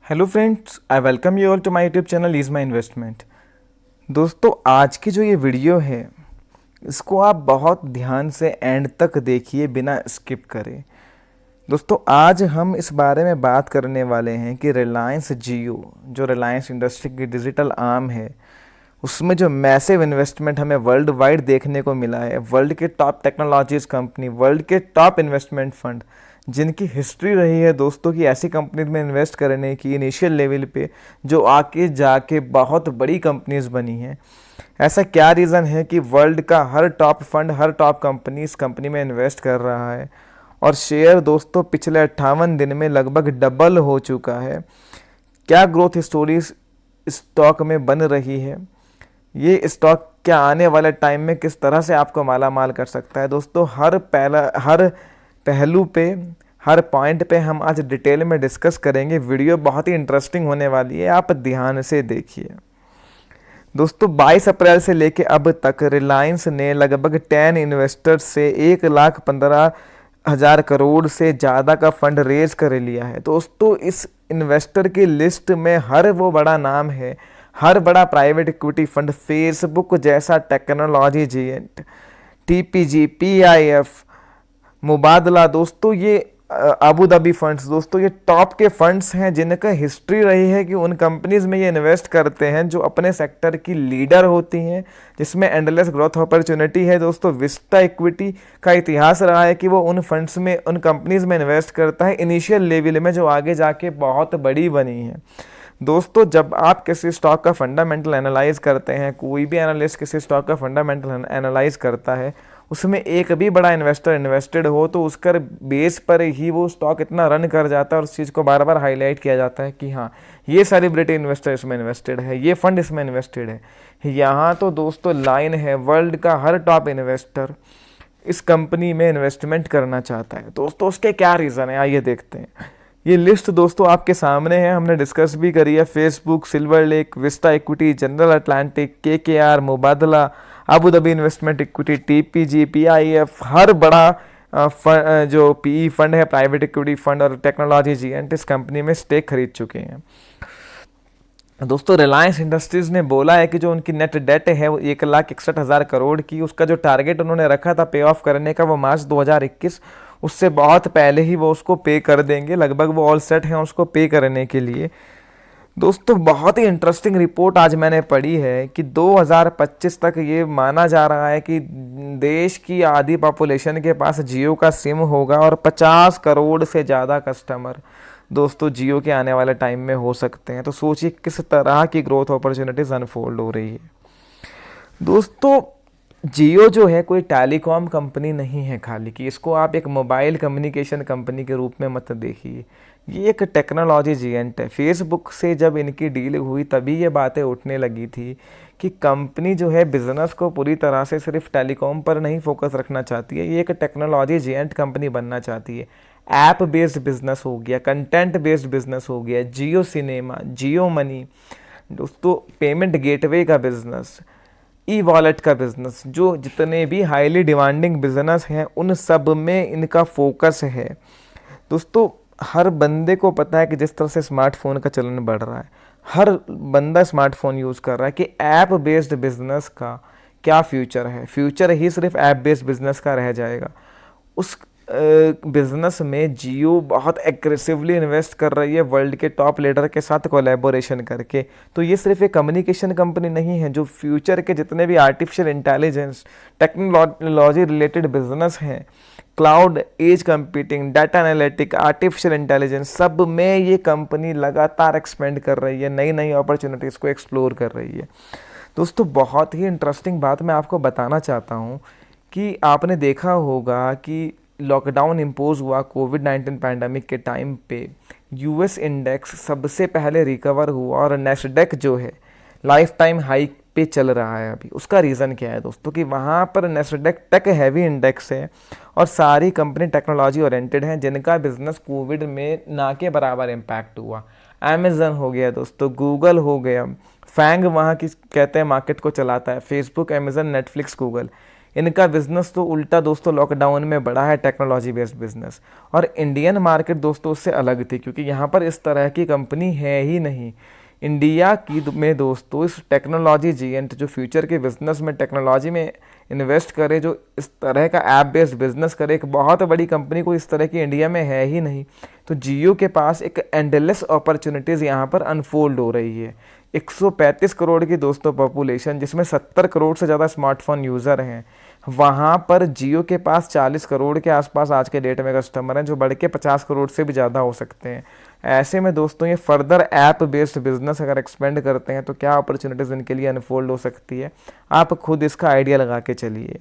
Hello friends, I welcome you all to my YouTube channel is my investment. दोस्तों, आज की जो ये वीडियो है इसको आप बहुत ध्यान से एंड तक देखिए बिना स्किप करें। दोस्तों, आज हम इस बारे में बात करने वाले हैं कि रिलायंस जियो, जो रिलायंस इंडस्ट्री की डिजिटल आर्म है, उसमें जो मैसिव इन्वेस्टमेंट हमें वर्ल्ड वाइड देखने को मिला है। वर्ल्ड के टॉप टेक्नोलॉजीज कंपनी, वर्ल्ड के टॉप इन्वेस्टमेंट फंड, जिनकी हिस्ट्री रही है दोस्तों कि ऐसी कंपनी में इन्वेस्ट करने की इनिशियल लेवल पे, जो आके जाके बहुत बड़ी कंपनीज बनी हैं। ऐसा क्या रीज़न है कि वर्ल्ड का हर टॉप फंड, हर टॉप कंपनी इस कंपनी में इन्वेस्ट कर रहा है और शेयर दोस्तों पिछले 58 दिन में लगभग डबल हो चुका है। क्या ग्रोथ स्टोरी स्टॉक में बन रही है, ये स्टॉक क्या आने वाले टाइम में किस तरह से आपको माला माल कर सकता है। दोस्तों, हर पहलू पे, हर पॉइंट पे हम आज डिटेल में डिस्कस करेंगे। वीडियो बहुत ही इंटरेस्टिंग होने वाली है, आप ध्यान से देखिए। दोस्तों, 22 अप्रैल से लेके अब तक रिलायंस ने लगभग 10 इन्वेस्टर्स से 1,15,000 करोड़ से ज़्यादा का फंड रेज कर लिया है। दोस्तों, इस इन्वेस्टर की लिस्ट में हर वो बड़ा नाम है, हर बड़ा प्राइवेट इक्विटी फंड, फेसबुक जैसा टेक्नोलॉजी जिएंट, टीपीजी, पीआईएफ, मुबादला। दोस्तों, ये अबू धाबी फंड्स, दोस्तों ये टॉप के फंड्स हैं जिनका हिस्ट्री रही है कि उन कंपनीज में ये इन्वेस्ट करते हैं जो अपने सेक्टर की लीडर होती हैं, जिसमें एंडलेस ग्रोथ अपॉर्चुनिटी है। दोस्तों, विस्टा इक्विटी का इतिहास रहा है कि वो उन फंड्स में, उन कंपनीज में इन्वेस्ट करता है इनिशियल लेवल में, जो आगे जाके बहुत बड़ी बनी है। दोस्तों, जब आप किसी स्टॉक का फंडामेंटल एनालाइज करते हैं, कोई भी एनालिस्ट किसी स्टॉक का फंडामेंटल एनालाइज करता है, उसमें एक भी बड़ा इन्वेस्टर इन्वेस्टेड हो तो उसका बेस पर ही वो स्टॉक इतना रन कर जाता है और उस चीज़ को बार बार हाईलाइट किया जाता है कि हाँ, ये सेलिब्रिटी इन्वेस्टर इसमें इन्वेस्टेड है, ये फंड इसमें इन्वेस्टेड है। यहाँ तो दोस्तों लाइन है, वर्ल्ड का हर टॉप इन्वेस्टर इस कंपनी में इन्वेस्टमेंट करना चाहता है। दोस्तों, उसके क्या रीज़न है, आइए देखते हैं। ये लिस्ट दोस्तों आपके सामने है, हमने डिस्कस भी करी है। Facebook, Silver Lake, Vista Equity, General Atlantic, KKR, Mubadala, Abu Dhabi Investment equity, TPG, PIF, हर बड़ा जो पीई फंड है, प्राइवेट इक्विटी फंड और टेक्नोलॉजी जिएंट इस कंपनी में स्टेक खरीद चुके हैं। दोस्तों, रिलायंस इंडस्ट्रीज ने बोला है कि जो उनकी नेट डेट है वो 1,61,000 करोड़ की, उसका जो टारगेट उन्होंने रखा था पे ऑफ करने का वो मार्च 2021, उससे बहुत पहले ही वो उसको पे कर देंगे। लगभग वो ऑल सेट हैं उसको पे करने के लिए। दोस्तों, बहुत ही इंटरेस्टिंग रिपोर्ट आज मैंने पढ़ी है कि 2025 तक ये माना जा रहा है कि देश की आधी पॉपुलेशन के पास जियो का सिम होगा और 50 करोड़ से ज़्यादा कस्टमर दोस्तों जियो के आने वाले टाइम में हो सकते हैं। तो सोचिए किस तरह की ग्रोथ अपॉर्चुनिटीज अनफोल्ड हो रही है। दोस्तों, जियो जो है कोई टेलीकॉम कंपनी नहीं है खाली, कि इसको आप एक मोबाइल कम्युनिकेशन कंपनी के रूप में मत देखिए। ये एक टेक्नोलॉजी जिएंट है। फेसबुक से जब इनकी डील हुई तभी ये बातें उठने लगी थी कि कंपनी जो है बिजनेस को पूरी तरह से सिर्फ टेलीकॉम पर नहीं फोकस रखना चाहती है, ये एक टेक्नोलॉजी जिएंट कंपनी बनना चाहती है। ऐप बेस्ड बिजनेस हो गया, कंटेंट बेस्ड बिजनेस हो गया, जियो सिनेमा, जियो मनी, दोस्तों पेमेंट गेटवे का बिजनेस, ई वॉलेट का बिजनेस, जो जितने भी हाईली डिमांडिंग बिजनेस हैं उन सब में इनका फोकस है। दोस्तों, हर बंदे को पता है कि जिस तरह से स्मार्टफोन का चलन बढ़ रहा है, हर बंदा स्मार्टफोन यूज़ कर रहा है, कि ऐप बेस्ड बिजनेस का क्या फ्यूचर है। फ्यूचर ही सिर्फ ऐप बेस्ड बिजनेस का रह जाएगा। उस बिजनेस में जियो बहुत एग्रेसिवली इन्वेस्ट कर रही है वर्ल्ड के टॉप लीडर के साथ कोलैबोरेशन करके। तो ये सिर्फ एक कम्युनिकेशन कंपनी नहीं है, जो फ्यूचर के जितने भी artificial intelligence, technology related business हैं, cloud, edge computing, data analytic, artificial intelligence, सब में ये कंपनी लगातार एक्सपेंड कर रही है, नई नई अपॉर्चुनिटीज़ को एक्सप्लोर कर रही है। दोस्तों, बहुत ही इंटरेस्टिंग बात मैं आपको बताना चाहता हूँ कि आपने देखा होगा कि लॉकडाउन इम्पोज हुआ कोविड-19 पैंडमिक के टाइम पे, यूएस इंडेक्स सबसे पहले रिकवर हुआ और नेस्डैक जो है लाइफ टाइम हाई पे चल रहा है अभी। उसका रीज़न क्या है दोस्तों, कि वहाँ पर नेस्डैक टेक हैवी इंडेक्स है और सारी कंपनी टेक्नोलॉजी ओरिएंटेड हैं जिनका बिजनेस कोविड में ना के बराबर इम्पैक्ट हुआ। अमेजन हो गया दोस्तों, गूगल हो गया, फैंग वहाँ की कहते हैं मार्केट को चलाता है, फेसबुक, अमेजन, नेटफ्लिक्स, गूगल, इनका बिजनेस तो उल्टा दोस्तों लॉकडाउन में बढ़ा है, टेक्नोलॉजी बेस्ड बिजनेस। और इंडियन मार्केट दोस्तों उससे अलग थी, क्योंकि यहाँ पर इस तरह की कंपनी है ही नहीं। इंडिया की में दोस्तों इस टेक्नोलॉजी जीएंट जो फ्यूचर के बिजनेस में टेक्नोलॉजी में इन्वेस्ट करे, जो इस तरह का ऐप बेस्ड बिजनेस करे, एक बहुत बड़ी कंपनी को इस तरह की इंडिया में है ही नहीं। तो जियो के पास एक एंडलेस अपॉर्चुनिटीज़ यहाँ पर अनफोल्ड हो रही है। 135 करोड़ की दोस्तों पॉपुलेशन, जिसमें 70 करोड़ से ज़्यादा स्मार्टफोन यूज़र हैं, वहाँ पर जियो के पास 40 करोड़ के आसपास आज के डेट में कस्टमर हैं, जो बढ़ के 50 करोड़ से भी ज़्यादा हो सकते हैं। ऐसे में दोस्तों ये फर्दर ऐप बेस्ड बिजनेस अगर एक्सपेंड करते हैं तो क्या अपॉर्चुनिटीज़ इनके लिए अनफोल्ड हो सकती है, आप खुद इसका आइडिया लगा के चलिए।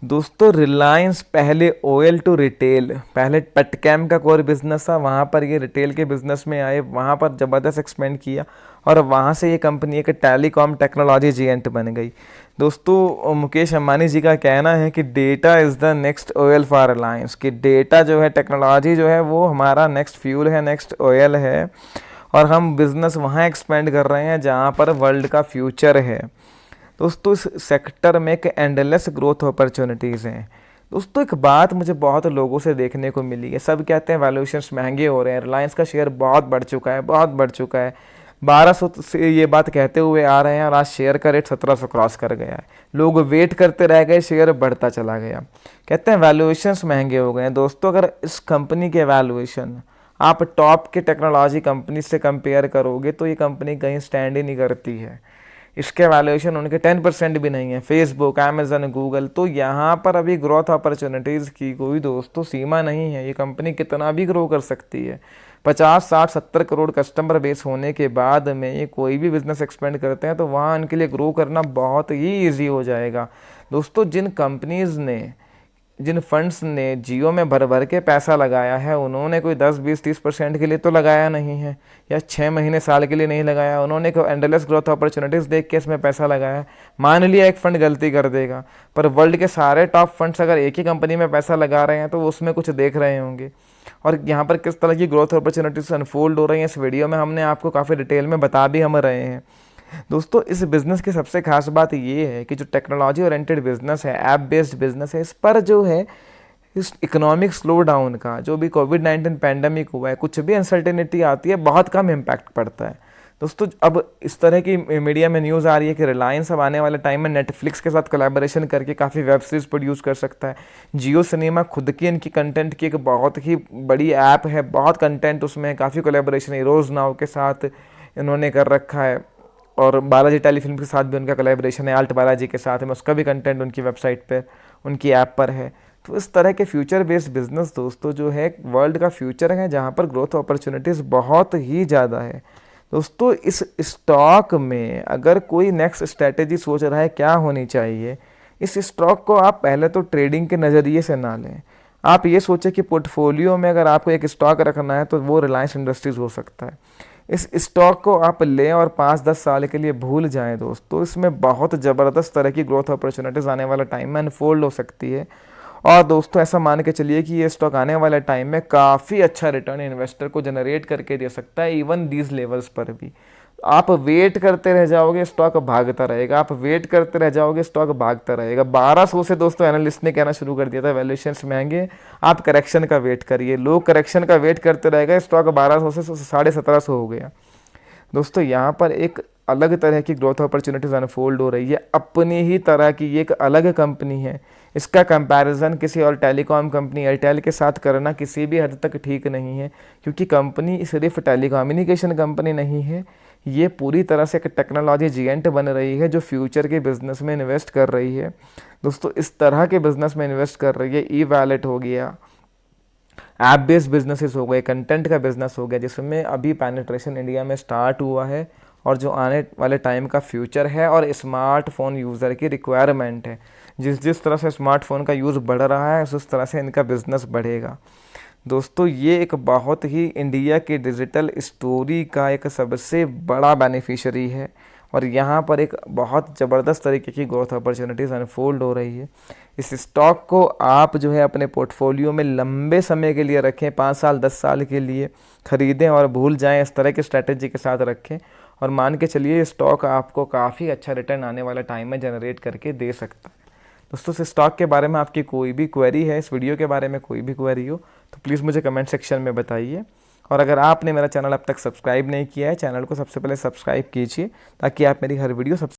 दोस्तों रिलायंस पहले ओएल टू रिटेल, पहले पेटकेम का कोर बिजनेस था, वहाँ पर ये रिटेल के बिजनेस में आए, वहाँ पर ज़बरदस्त एक्सपेंड किया और वहाँ से ये कंपनी एक टेलीकॉम टेक्नोलॉजी जीएंट बन गई। दोस्तों मुकेश अंबानी जी का कहना है कि data is the next oil for Reliance, कि डेटा जो है, टेक्नोलॉजी जो है वो हमारा नेक्स्ट फ्यूल है, नेक्स्ट ऑयल है, और हम बिज़नेस वहाँ एक्सपेंड कर रहे हैं जहाँ पर वर्ल्ड का फ्यूचर है। दोस्तों इस सेक्टर में एक एंडलेस ग्रोथ अपॉर्चुनिटीज़ हैं। दोस्तों एक बात मुझे बहुत लोगों से देखने को मिली है, सब कहते हैं वैल्यूएशंस महंगे हो रहे हैं, रिलायंस का शेयर बहुत बढ़ चुका है, बहुत बढ़ चुका है। 1200 से ये बात कहते हुए आ रहे हैं और आज शेयर का रेट 1700 क्रॉस कर गया है। लोग वेट करते रह गए, शेयर बढ़ता चला गया। कहते हैं वैल्यूएशंस महंगे हो गए हैं। दोस्तों अगर इस कंपनी के वैल्यूएशन आप टॉप के टेक्नोलॉजी कंपनी से कंपेयर करोगे तो ये कंपनी कहीं स्टैंड ही नहीं करती है। इसके वैल्यूएशन उनके 10% भी नहीं है, फेसबुक, अमेजन, गूगल। तो यहाँ पर अभी ग्रोथ अपॉर्चुनिटीज़ की कोई दोस्तों सीमा नहीं है, ये कंपनी कितना भी ग्रो कर सकती है। 50, 60, 70 करोड़ कस्टमर बेस होने के बाद में ये कोई भी बिजनेस एक्सपेंड करते हैं तो वहाँ इनके लिए ग्रो करना बहुत ही ईजी हो जाएगा। दोस्तों जिन कंपनीज़ ने, जिन फंड्स ने जियो में भर भर के पैसा लगाया है, उन्होंने कोई 10, 20, 30% के लिए तो लगाया नहीं है, या 6 महीने, साल के लिए नहीं लगाया। उन्होंने कोई एंडलेस ग्रोथ अपॉर्चुनिटीज़ देख के इसमें पैसा लगाया है। मान लिया एक फ़ंड गलती कर देगा, पर वर्ल्ड के सारे टॉप फंड्स अगर एक ही कंपनी में पैसा लगा रहे हैं तो उसमें कुछ देख रहे होंगे। और यहाँ पर किस तरह की ग्रोथ अपॉर्चुनिटीज़ अनफोल्ड हो रही हैं इस वीडियो में हमने आपको काफ़ी डिटेल में बता भी हम रहे हैं। दोस्तों इस बिज़नेस की सबसे खास बात ये है कि जो टेक्नोलॉजी ओरिएंटेड बिज़नेस है, ऐप बेस्ड बिज़नेस है, इस पर जो है इस इकोनॉमिक स्लो डाउन का, जो भी कोविड-19 पैंडमिक हुआ है, कुछ भी अनसर्टेनिटी आती है, बहुत कम इम्पैक्ट पड़ता है। दोस्तों अब इस तरह की मीडिया में न्यूज़ आ रही है कि रिलायंस अब आने वाले टाइम में नेटफ्लिक्स के साथ कोलैबोरेशन करके काफ़ी वेब सीरीज़ प्रोड्यूस कर सकता है। जियो सिनेमा खुद की इनकी कंटेंट की एक बहुत ही बड़ी ऐप है, बहुत कंटेंट उसमें है, काफ़ी कोलैबोरेशन है। रोज़ नाउ के साथ इन्होंने कर रखा है और बालाजी टेलीफिल्म के साथ भी उनका कोलैबोरेशन है, आल्ट बालाजी के साथ में, उसका भी कंटेंट उनकी वेबसाइट पर, उनकी ऐप पर है। तो इस तरह के फ्यूचर बेस्ड बिजनेस दोस्तों जो है वर्ल्ड का फ्यूचर है, जहाँ पर ग्रोथ अपॉर्चुनिटीज़ बहुत ही ज़्यादा है। दोस्तों इस स्टॉक में अगर कोई नेक्स्ट स्ट्रैटेजी सोच रहा है क्या होनी चाहिए, इस स्टॉक को आप पहले तो ट्रेडिंग के नज़रिए से ना लें। आप ये सोचें कि पोर्टफोलियो में अगर आपको एक स्टॉक रखना है तो वो रिलायंस इंडस्ट्रीज़ हो सकता है। इस स्टॉक को आप लें और 5-10 साल के लिए भूल जाएं दोस्तों। इसमें बहुत ज़बरदस्त तरह की ग्रोथ अपॉर्चुनिटीज़ आने वाला टाइम में अनफोल्ड हो सकती है। और दोस्तों ऐसा मान के चलिए कि ये स्टॉक आने वाले टाइम में काफ़ी अच्छा रिटर्न इन्वेस्टर को जनरेट करके दे सकता है, इवन दीज लेवल्स पर भी। आप वेट करते रह जाओगे, स्टॉक भागता रहेगा, आप वेट करते रह जाओगे, स्टॉक भागता रहेगा। 1200 से दोस्तों एनालिस्ट ने कहना शुरू कर दिया था वैल्यूएशंस महंगे, आप करेक्शन का वेट करिए। लोग करेक्शन का वेट करते रह गए, स्टॉक 1200 से 1750 हो गया। दोस्तों यहाँ पर एक अलग तरह की ग्रोथ अपॉर्चुनिटीज़ अनफोल्ड हो रही है, अपनी ही तरह की ये एक अलग कंपनी है। इसका कंपैरिजन किसी और टेलीकॉम कंपनी एयरटेल के साथ करना किसी भी हद तक ठीक नहीं है, क्योंकि कंपनी सिर्फ टेलीकम्युनिकेशन कंपनी नहीं है, ये पूरी तरह से एक टेक्नोलॉजी जीएंट बन रही है जो फ्यूचर के बिज़नेस में इन्वेस्ट कर रही है। दोस्तों इस तरह के बिज़नेस में इन्वेस्ट कर रही है। ई वैलेट हो गया, ऐप बेस्ड बिजनेसेस हो गए, कंटेंट का बिजनेस हो गया, जिसमें अभी पेनिट्रेशन इंडिया में स्टार्ट हुआ है और जो आने वाले टाइम का फ्यूचर है और स्मार्टफोन यूज़र की रिक्वायरमेंट है। जिस तरह से स्मार्टफोन का यूज़ बढ़ रहा है उस तरह से इनका बिज़नेस बढ़ेगा। दोस्तों ये एक बहुत ही इंडिया की डिजिटल स्टोरी का एक सबसे बड़ा बेनिफिशियरी है और यहाँ पर एक बहुत ज़बरदस्त तरीके की ग्रोथ अपॉर्चुनिटीज़ अनफोल्ड हो रही है। इस स्टॉक को आप जो है अपने पोर्टफोलियो में लंबे समय के लिए रखें, 5 साल 10 साल के लिए ख़रीदें और भूल जाएं, इस तरह की स्ट्रैटेजी के साथ रखें और मान के चलिए स्टॉक आपको काफ़ी अच्छा रिटर्न आने वाला टाइम में जनरेट करके दे सकता है। दोस्तों, इस स्टॉक के बारे में आपकी कोई भी क्वेरी है, इस वीडियो के बारे में कोई भी क्वेरी हो तो प्लीज़ मुझे कमेंट सेक्शन में बताइए। और अगर आपने मेरा चैनल अब तक सब्सक्राइब नहीं किया है, चैनल को सबसे पहले सब्सक्राइब कीजिए ताकि आप मेरी हर वीडियो सबसे